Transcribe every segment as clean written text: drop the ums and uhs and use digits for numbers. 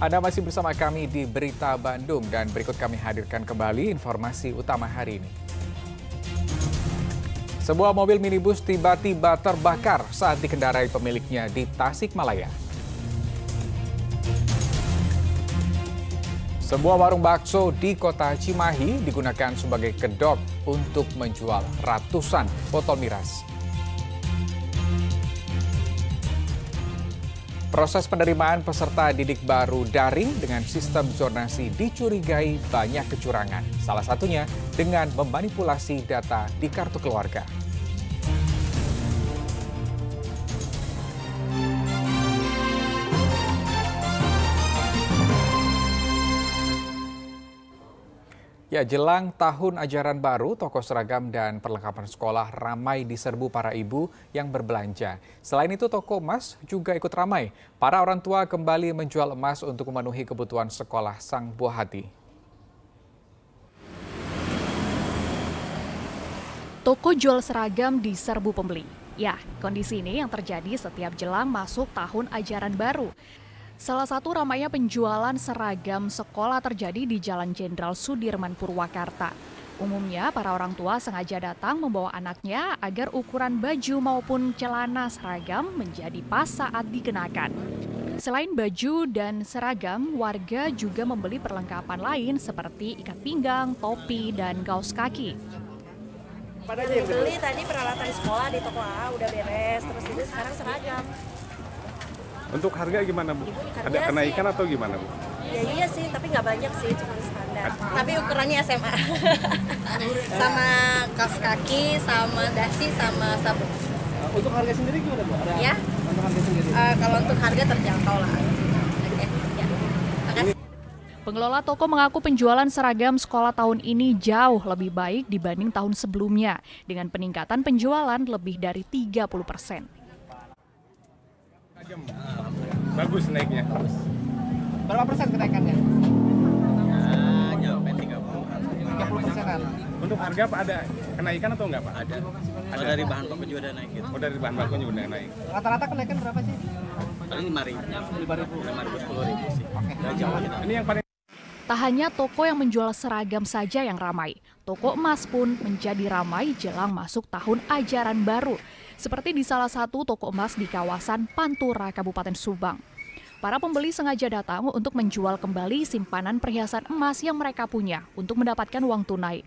Anda masih bersama kami di Berita Bandung dan berikut kami hadirkan kembali informasi utama hari ini. Sebuah mobil minibus tiba-tiba terbakar saat dikendarai pemiliknya di Tasikmalaya. Sebuah warung bakso di kota Cimahi digunakan sebagai kedok untuk menjual ratusan botol miras. Proses penerimaan peserta didik baru daring dengan sistem zonasi dicurigai banyak kecurangan. Salah satunya dengan memanipulasi data di kartu keluarga. Ya, jelang tahun ajaran baru, toko seragam dan perlengkapan sekolah ramai diserbu para ibu yang berbelanja. Selain itu, toko emas juga ikut ramai. Para orang tua kembali menjual emas untuk memenuhi kebutuhan sekolah sang buah hati. Toko jual seragam diserbu pembeli. Ya, kondisi ini yang terjadi setiap jelang masuk tahun ajaran baru. Salah satu ramainya penjualan seragam sekolah terjadi di Jalan Jenderal Sudirman, Purwakarta. Umumnya, para orang tua sengaja datang membawa anaknya agar ukuran baju maupun celana seragam menjadi pas saat dikenakan. Selain baju dan seragam, warga juga membeli perlengkapan lain seperti ikat pinggang, topi, dan kaos kaki. Beli tadi peralatan sekolah di toko A udah beres, terus ini sekarang seragam. Untuk harga gimana, Bu? Ada kenaikan atau gimana, Bu? Ya iya sih, tapi nggak banyak sih, cuma standar. Tapi ukurannya SMA. Sama kaos kaki, sama dasi, sama sabun. Untuk harga sendiri gimana, Bu? Ya? Untuk harga sendiri? Kalau untuk harga terjangkau lah. Oke, ya. Makasih. Pengelola toko mengaku penjualan seragam sekolah tahun ini jauh lebih baik dibanding tahun sebelumnya, dengan peningkatan penjualan lebih dari 30%. Bagus naiknya. Berapa persen kenaikannya? Ya, nyampe 30%. Untuk harga apa ada kenaikan atau enggak, Pak? Ada. Kalau dari bahan pokok juga ada naik gitu. Oh, dari bahan baku juga udah naik. Rata-rata kenaikan berapa sih? Paling 5.000. 5.000, 10.000 sih. Udah jauh kita. Ini yang paling Tak hanya toko yang menjual seragam saja yang ramai, toko emas pun menjadi ramai jelang masuk tahun ajaran baru, seperti di salah satu toko emas di kawasan Pantura, Kabupaten Subang. Para pembeli sengaja datang untuk menjual kembali simpanan perhiasan emas yang mereka punya untuk mendapatkan uang tunai.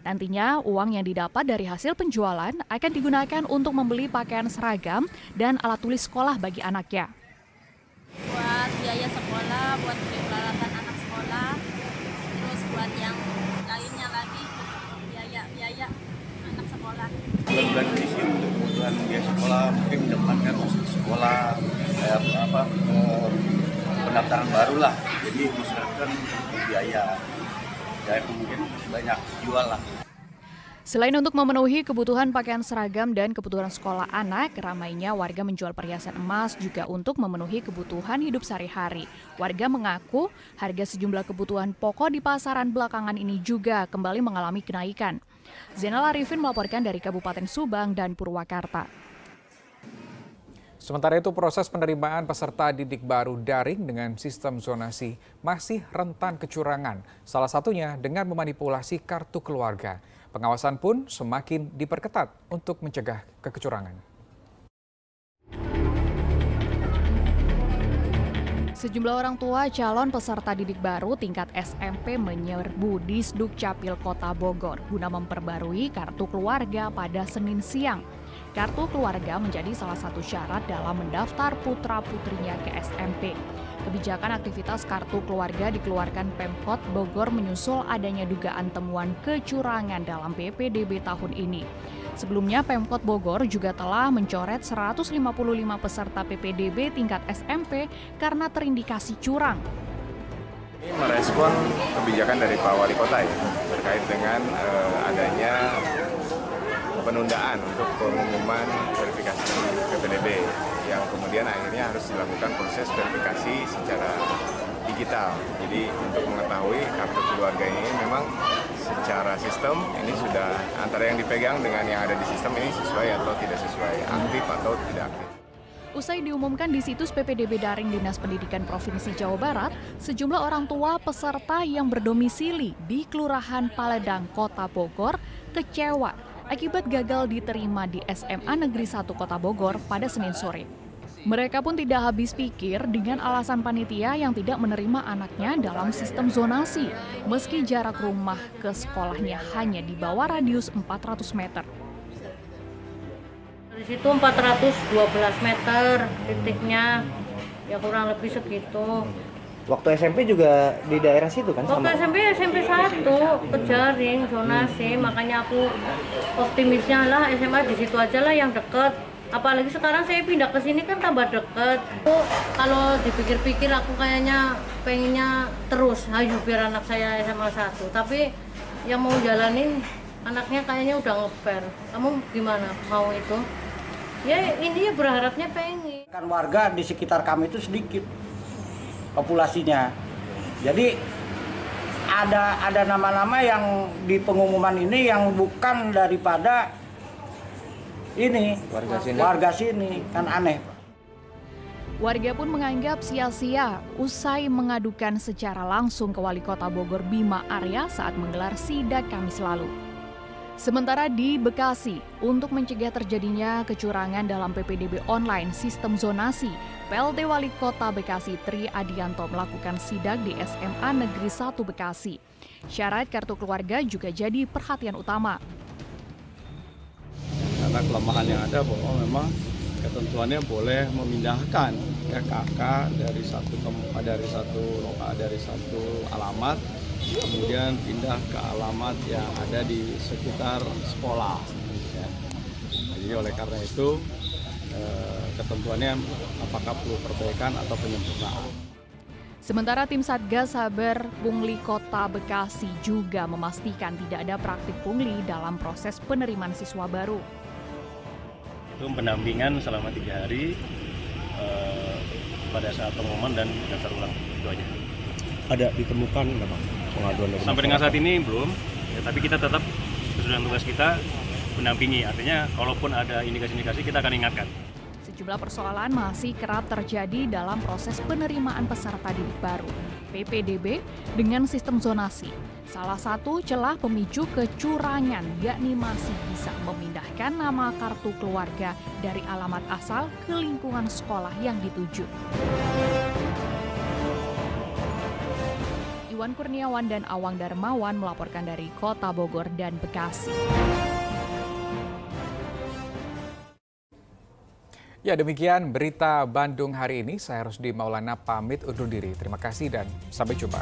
Nantinya, uang yang didapat dari hasil penjualan akan digunakan untuk membeli pakaian seragam dan alat tulis sekolah bagi anaknya. Buat biaya sekolah, buat beli peralatan anak sekolah, terus buat yang lainnya lagi, biaya anak sekolah. Bulan-bulan ini sih untuk kebutuhan biaya sekolah, mungkin mendapatkan masuk sekolah, pendaftaran baru lah. Jadi masyarakat biaya, dan mungkin banyak jual lah. Selain untuk memenuhi kebutuhan pakaian seragam dan kebutuhan sekolah anak, ramainya warga menjual perhiasan emas juga untuk memenuhi kebutuhan hidup sehari-hari. Warga mengaku harga sejumlah kebutuhan pokok di pasaran belakangan ini juga kembali mengalami kenaikan. Zainal Arifin melaporkan dari Kabupaten Subang dan Purwakarta. Sementara itu, proses penerimaan peserta didik baru daring dengan sistem zonasi masih rentan kecurangan, salah satunya dengan memanipulasi kartu keluarga. Pengawasan pun semakin diperketat untuk mencegah kecurangan. Sejumlah orang tua calon peserta didik baru tingkat SMP menyerbu di Sdukcapil Kota Bogor guna memperbarui kartu keluarga pada Senin siang. Kartu keluarga menjadi salah satu syarat dalam mendaftar putra-putrinya ke SMP. Kebijakan aktivitas kartu keluarga dikeluarkan Pemkot Bogor menyusul adanya dugaan temuan kecurangan dalam PPDB tahun ini. Sebelumnya Pemkot Bogor juga telah mencoret 155 peserta PPDB tingkat SMP karena terindikasi curang. Ini merespon kebijakan dari Pak Wali Kota ya, terkait dengan adanya penundaan untuk pengumuman verifikasi PPDB yang kemudian akhirnya harus dilakukan proses verifikasi secara digital. Jadi untuk mengetahui kartu keluarga ini memang secara sistem ini sudah antara yang dipegang dengan yang ada di sistem ini sesuai atau tidak sesuai, aktif atau tidak aktif. Usai diumumkan di situs PPDB Daring Dinas Pendidikan Provinsi Jawa Barat, sejumlah orang tua peserta yang berdomisili di Kelurahan Paledang, Kota Bogor, kecewa akibat gagal diterima di SMA Negeri 1 Kota Bogor pada Senin sore. Mereka pun tidak habis pikir dengan alasan panitia yang tidak menerima anaknya dalam sistem zonasi, meski jarak rumah ke sekolahnya hanya di bawah radius 400 meter. Di situ 412 meter titiknya, ya kurang lebih segitu. Waktu SMP juga di daerah situ kan? Waktu SMP 1 ke Jaring, zonasi, makanya aku optimisnya lah SMA di situ aja lah yang deket. Apalagi sekarang saya pindah ke sini kan tambah deket. Kalau dipikir-pikir aku kayaknya pengennya terus, ayo biar anak saya SMA 1. Tapi yang mau jalanin anaknya kayaknya udah ngeper. Kamu gimana mau itu? Ya ini ya berharapnya pengen. Kan warga di sekitar kami itu sedikit populasinya. Jadi ada nama-nama yang di pengumuman ini yang bukan daripada ini warga sini kan aneh. Warga pun menganggap sia-sia usai mengadukan secara langsung ke Wali Kota Bogor Bima Arya saat menggelar sidak Kamis lalu. Sementara di Bekasi, untuk mencegah terjadinya kecurangan dalam PPDB online sistem zonasi, PLT Wali Kota Bekasi Tri Adianto melakukan sidak di SMA Negeri 1 Bekasi. Syarat kartu keluarga juga jadi perhatian utama. Karena kelemahan yang ada bahwa memang ketentuannya boleh memindahkan kakak dari satu alamat, kemudian pindah ke alamat yang ada di sekitar sekolah. Ya. Jadi oleh karena itu ketentuannya apakah perlu perbaikan atau penyempurnaan. Sementara tim Satgas Saber Pungli Kota Bekasi juga memastikan tidak ada praktik pungli dalam proses penerimaan siswa baru. Itu pendampingan selama 3 hari pada saat pengumuman dan daftar ulang, itu aja. Ada ditemukan nggak Bang pengaduan dari sampai dengan saat ini belum, ya, tapi kita tetap sesuai dengan tugas kita mendampingi. Artinya kalaupun ada indikasi-indikasi kita akan ingatkan. Sejumlah persoalan masih kerap terjadi dalam proses penerimaan peserta didik baru PPDB dengan sistem zonasi. Salah satu celah pemicu kecurangan yakni masih bisa memindahkan nama kartu keluarga dari alamat asal ke lingkungan sekolah yang dituju. Iwan Kurniawan dan Awang Darmawan melaporkan dari Kota Bogor dan Bekasi. Ya, demikian berita Bandung hari ini. Saya Rusdi Maulana pamit undur diri. Terima kasih dan sampai jumpa.